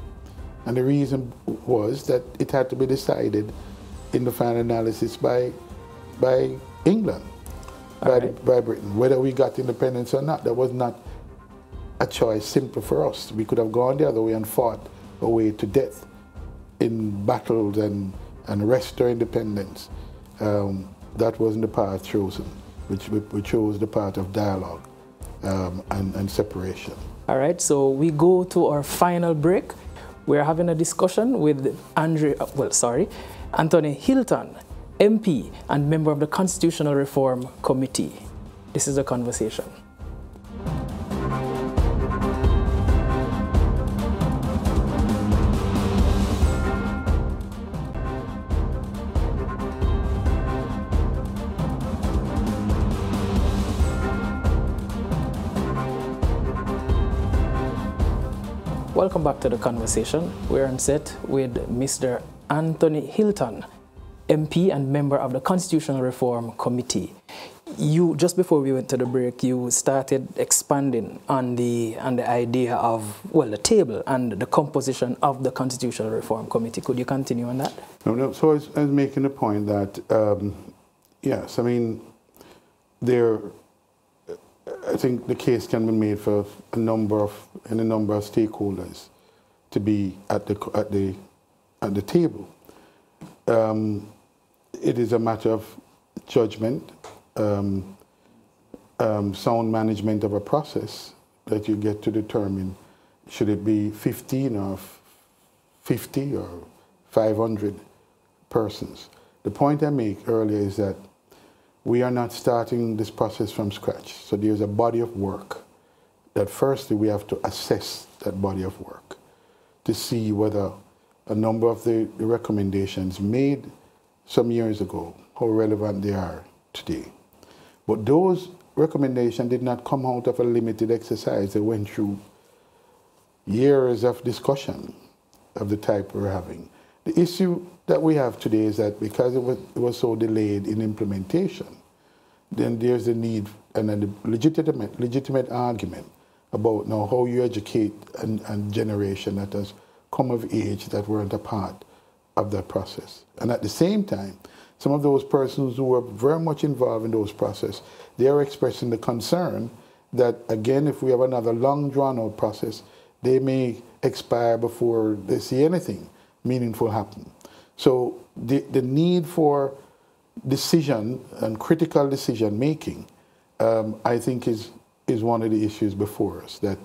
[SPEAKER 3] And the reason was that it had to be decided in the final analysis by England, by Britain, whether we got independence or not. That was not a choice simple for us. We could have gone the other way and fought our way to death in battles and wrested our independence. That wasn't the path chosen. We chose the path of dialogue and separation.
[SPEAKER 1] All right, so we go to our final break. We're having a discussion with Anthony Hilton, MP and member of the Constitutional Reform Committee. This is the conversation. Welcome back to the conversation. We're on set with Mr. Anthony Hilton, MP and member of the Constitutional Reform Committee. You, just before we went to the break, you started expanding on the idea of, well, the table and the composition of the Constitutional Reform Committee. Could you continue on that?
[SPEAKER 3] No. So I was making the point that, yes, I mean, I think the case can be made for a number of stakeholders to be at the table. It is a matter of judgment, sound management of a process that you get to determine should it be 15 or 50 or 500 persons. The point I make earlier is that we are not starting this process from scratch. So there's a body of work that firstly we have to assess that body of work to see whether a number of the recommendations made some years ago, how relevant they are today. But those recommendations did not come out of a limited exercise. They went through years of discussion of the type we're having. The issue that we have today is that because it was so delayed in implementation, then there's a need and a legitimate argument about now how you educate a generation that has come of age that weren't a part of that process. And at the same time, some of those persons who were very much involved in those processes, they are expressing the concern that, again, if we have another long drawn-out process, they may expire before they see anything meaningful happen. So the need for decision and critical decision making, I think, is is one of the issues before us, that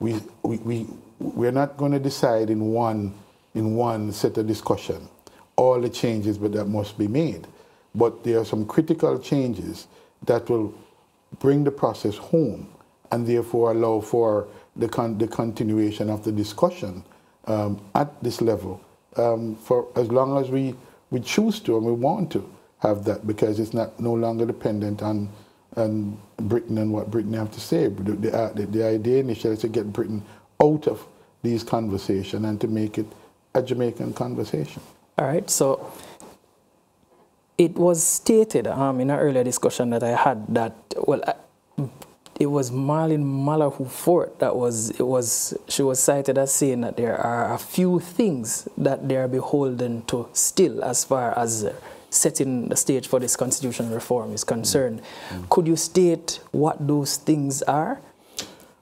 [SPEAKER 3] we're not going to decide in one set of discussion all the changes that must be made. But there are some critical changes that will bring the process home and therefore allow for the continuation of the discussion at this level for as long as we choose to and we want to have that, because it's no longer dependent on Britain and what Britain have to say. The idea initially is to get Britain out of these conversations and to make it a Jamaican conversation.
[SPEAKER 1] All right, so it was stated in an earlier discussion that I had that, well, it was Marlene Mallahu Fort she was cited as saying that there are a few things that they are beholden to still as far as setting the stage for this constitutional reform is concerned. Could you state what those things are?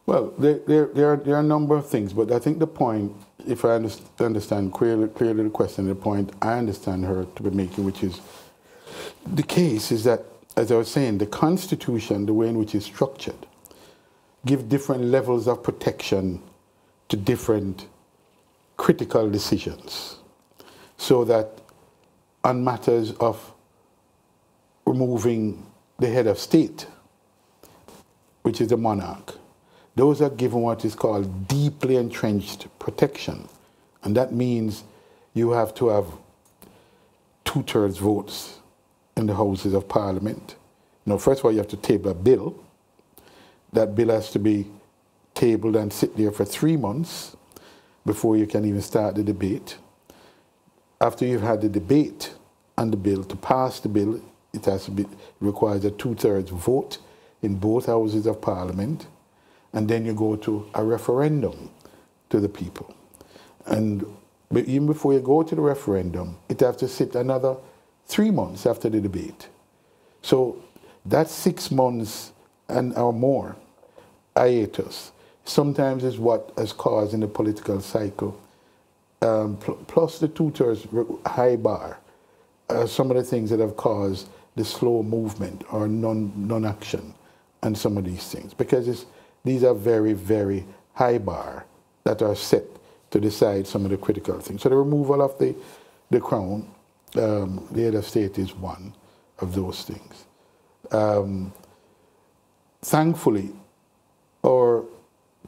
[SPEAKER 3] Well, there are a number of things, but I think the point, if I understand clearly the question, the point I understand her to be making, which is the case is that, as I was saying, the Constitution, the way in which it's structured, give different levels of protection to different critical decisions, so that on matters of removing the head of state, which is the monarch, those are given what is called deeply entrenched protection. And that means you have to have 2/3 votes in the Houses of Parliament. Now, first of all, you have to table a bill. That bill has to be tabled and sit there for 3 months before you can even start the debate. After you've had the debate on the bill, to pass the bill, it requires a 2/3 vote in both Houses of Parliament. And then you go to a referendum to the people. But even before you go to the referendum, it has to sit another 3 months after the debate. So that 6 months or more hiatus sometimes is what has caused in the political cycle, plus the 2/3 high bar, some of the things that have caused the slow movement or non-action and some of these things. Because these are very, very high bar that are set to decide some of the critical things. So the removal of the crown, the head of state, is one of those things. Thankfully, or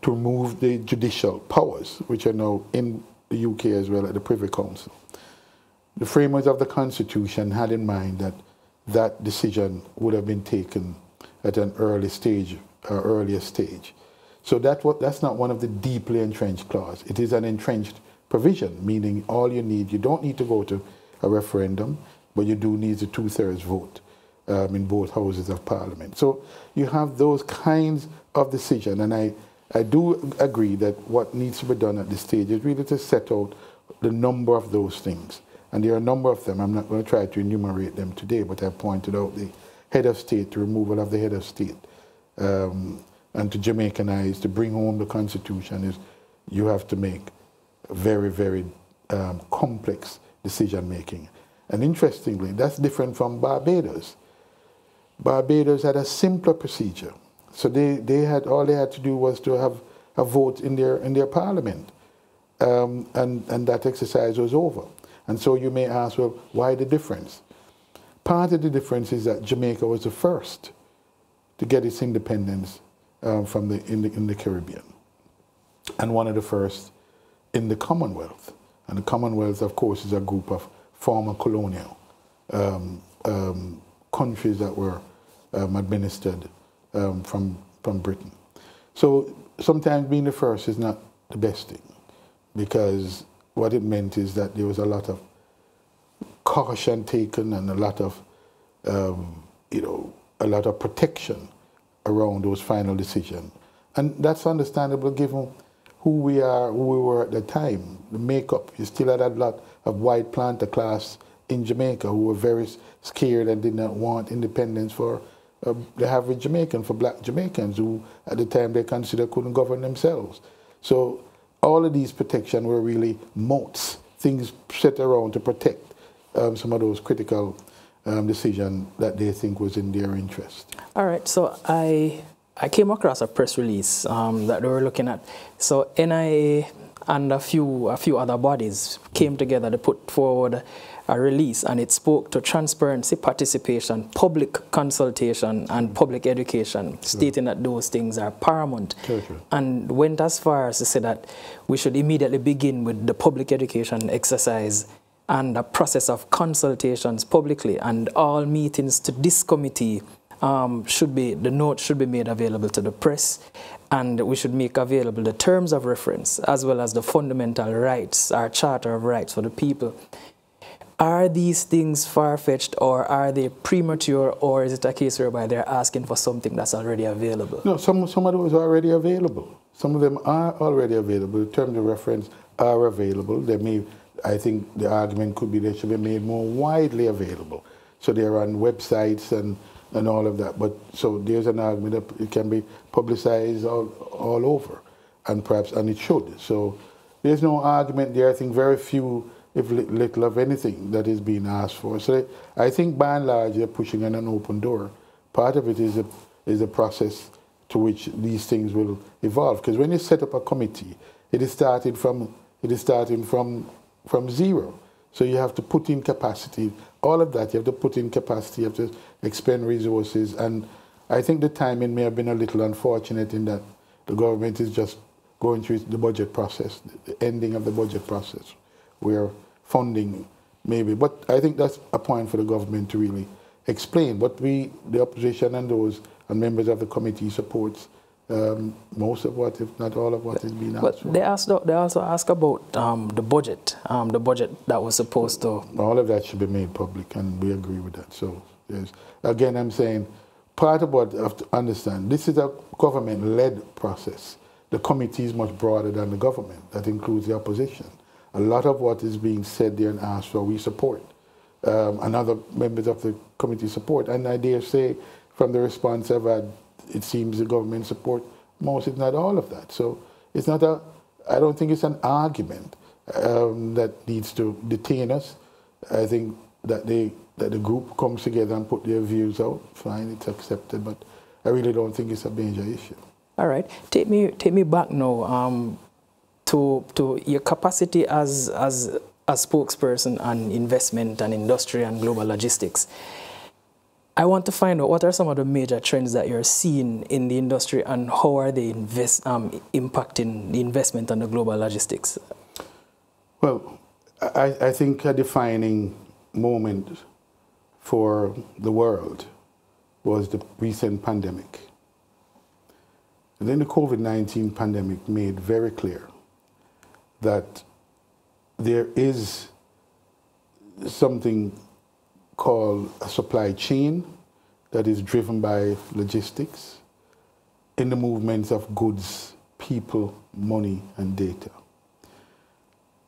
[SPEAKER 3] to remove the judicial powers, which are now in the UK as well at the Privy Council. The framers of the Constitution had in mind that that decision would have been taken at an early stage or earlier stage. So that's not one of the deeply entrenched clauses. It is an entrenched provision, meaning you don't need to go to a referendum, but you do need a 2/3 vote in both Houses of Parliament. So you have those kinds of decisions, and I do agree that what needs to be done at this stage is really to set out the number of those things. And there are a number of them. I'm not going to try to enumerate them today, but I pointed out the head of state, the removal of the head of state, and to Jamaicanize, to bring home the Constitution, is you have to make very, very complex decision making. And interestingly, that's different from Barbados. Barbados had a simpler procedure. So all they had to do was to have a vote in their parliament. And that exercise was over. And so you may ask, well, why the difference? Part of the difference is that Jamaica was the first to get its independence in the Caribbean, and one of the first in the Commonwealth. And the Commonwealth, of course, is a group of former colonial countries that were administered from Britain. So sometimes being the first is not the best thing, because what it meant is that there was a lot of caution taken and a lot of protection around those final decisions. And that's understandable given who we were at the time, the makeup. You still had a lot of white planter class in Jamaica who were very scared and did not want independence for the average Jamaican, for black Jamaicans who at the time they considered couldn't govern themselves. So all of these protections were really moats, things set around to protect some of those critical decisions that they think was in their interest.
[SPEAKER 1] All right, so I I came across a press release that they were looking at. So NIA and a few other bodies came together to put forward a release, and it spoke to transparency, participation, public consultation, and public education, stating that those things are paramount. And went as far as to say that we should immediately begin with the public education exercise and a process of consultations publicly, and all meetings to this committee the note should be made available to the press, and we should make available the terms of reference as well as the fundamental rights, our charter of rights for the people. Are these things far-fetched, or are they premature, or is it a case whereby they're asking for something that's already available?
[SPEAKER 3] No, some of those are already available. Some of them are already available. The terms of reference are available. They may, I think the argument could be they should be made more widely available. So they're on websites and all of that. But so there's an argument that it can be publicized all over, and perhaps, and it should. So there's no argument there. I think very few, if little of anything, that is being asked for. So I think by and large they're pushing on an open door. Part of it is a process to which these things will evolve. Because when you set up a committee, it is starting from zero. So you have to put in capacity, all of that. You have to put in capacity, you have to expend resources. And I think the timing may have been a little unfortunate in that the government is just going through the budget process, the ending of the budget process, where funding maybe. But I think that's a point for the government to really explain. But we, the opposition and those and members of the committee, supports most of what, if not all of what, is being asked for.
[SPEAKER 1] They also ask about the budget that was supposed to...
[SPEAKER 3] All of that should be made public, and we agree with that. So, again, I'm saying, part of what you have to understand, this is a government-led process. The committee is much broader than the government. That includes the opposition. A lot of what is being said there and asked for, we support. And other members of the committee support. And I dare say, from the response I've had, it seems the government support most, if not all of that. So it's not I don't think it's an argument that needs to detain us. I think that the group comes together and put their views out, fine, it's accepted, but I really don't think it's a major issue.
[SPEAKER 1] All right. Take me back now to your capacity as a spokesperson on investment and industry and global logistics. I want to find out what are some of the major trends that you're seeing in the industry, and how are they impacting the investment and the global logistics? Well,
[SPEAKER 3] I think a defining moment for the world was the recent pandemic. And then the COVID-19 pandemic made very clear that there is something called a supply chain that is driven by logistics in the movements of goods, people, money, and data.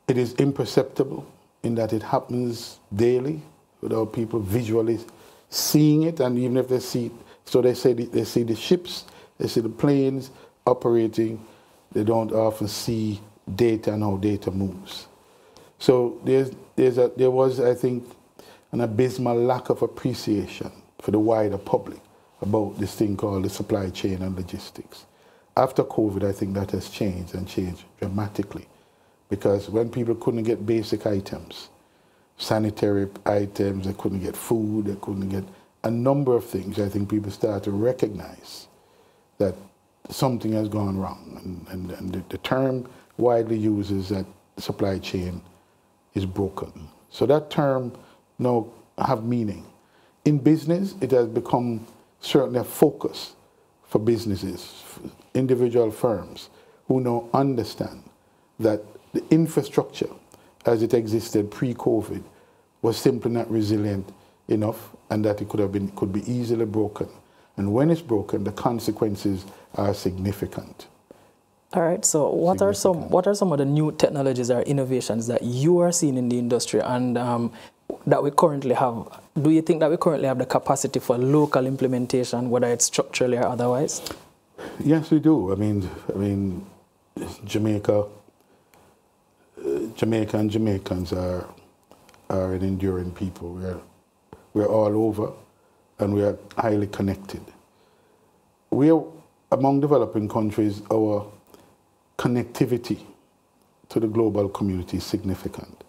[SPEAKER 3] It is imperceptible in that it happens daily without people visually seeing it, and even if they see it, so they see the ships, they see the planes operating, they don't often see data and how data moves. So there was, I think, an abysmal lack of appreciation for the wider public about this thing called the supply chain and logistics. After COVID, I think that has changed, and changed dramatically, because when people couldn't get basic items, sanitary items, they couldn't get food, they couldn't get a number of things, I think people started to recognize that something has gone wrong. And the term widely used is that the supply chain is broken. So that term now have meaning. In business, it has become certainly a focus for businesses, individual firms, who now understand that the infrastructure as it existed pre-COVID was simply not resilient enough, and that it could be easily broken. And when it's broken, the consequences are significant.
[SPEAKER 1] All right. So what are some of the new technologies or innovations that you are seeing in the industry, and that we currently have? Do you think that we currently have the capacity for local implementation, whether it's structurally or otherwise?
[SPEAKER 3] Yes, we do. I mean, Jamaica and Jamaicans are an enduring people. We're all over, and we are highly connected. among developing countries, our connectivity to the global community is significant.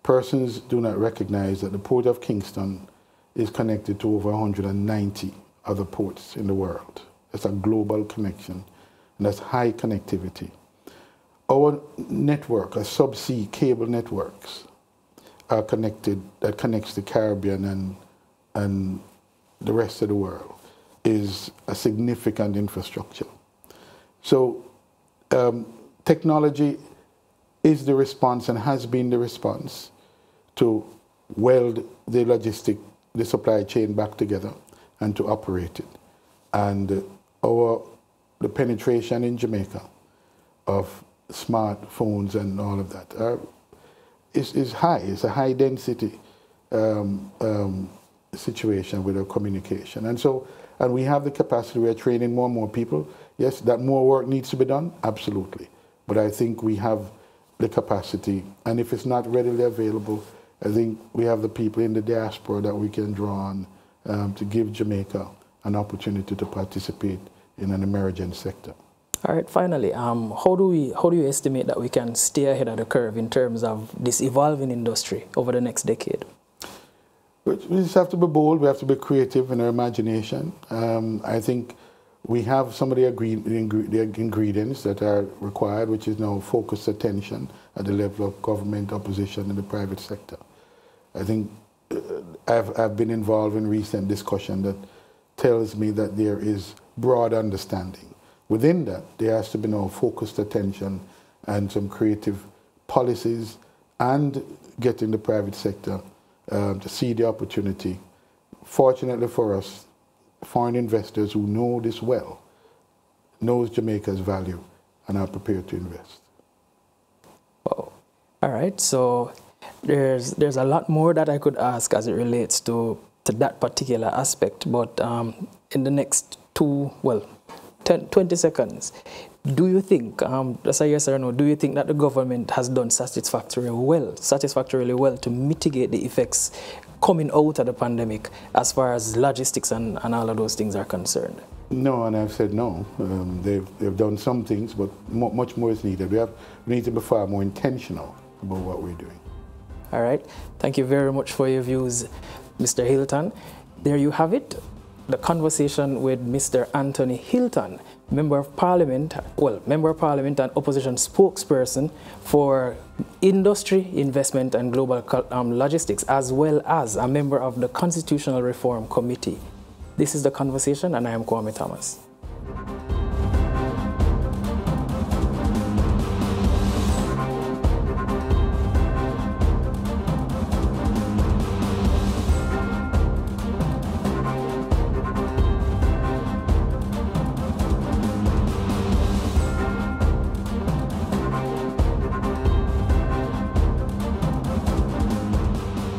[SPEAKER 3] Persons do not recognize that the Port of Kingston is connected to over 190 other ports in the world. It's a global connection, and that's high connectivity. Our network, our subsea cable networks, are connected, that connects the Caribbean and the rest of the world, is a significant infrastructure. So technology is the response and has been the response to weld the supply chain back together and to operate it. And the penetration in Jamaica of smartphones and all of that is high. It's a high density situation with our communication. And we have the capacity, we are training more and more people. Yes, that more work needs to be done, absolutely. But I think we have the capacity, and if it's not readily available, I think we have the people in the diaspora that we can draw on to give Jamaica an opportunity to participate in an emerging sector.
[SPEAKER 1] All right, finally, how do you estimate that we can stay ahead of the curve in terms of this evolving industry over the next decade?
[SPEAKER 3] We just have to be bold, we have to be creative in our imagination. I think we have some of the ingredients that are required, which is now focused attention at the level of government, opposition, and the private sector. I think I've been involved in recent discussion that tells me that there is broad understanding. Within that, there has to be now focused attention and some creative policies and getting the private sector to see the opportunity. Fortunately for us, foreign investors who know this well, knows Jamaica's value and are prepared to invest.
[SPEAKER 1] Wow. All right, so there's a lot more that I could ask as it relates to that particular aspect, but in the next 20 seconds, do you think, just a yes or no, do you think that the government has done satisfactorily well to mitigate the effects coming out of the pandemic as far as logistics and all of those things are concerned?
[SPEAKER 3] No, and I've said no. They've done some things, but much more is needed. We need to be far more intentional about what we're doing.
[SPEAKER 1] All right. Thank you very much for your views, Mr. Hilton. There you have it, the conversation with Mr. Anthony Hilton, Member of Parliament and opposition spokesperson for industry, investment and global logistics, as well as a member of the Constitutional Reform Committee. This is The Conversation, and I am Kwame Thomas.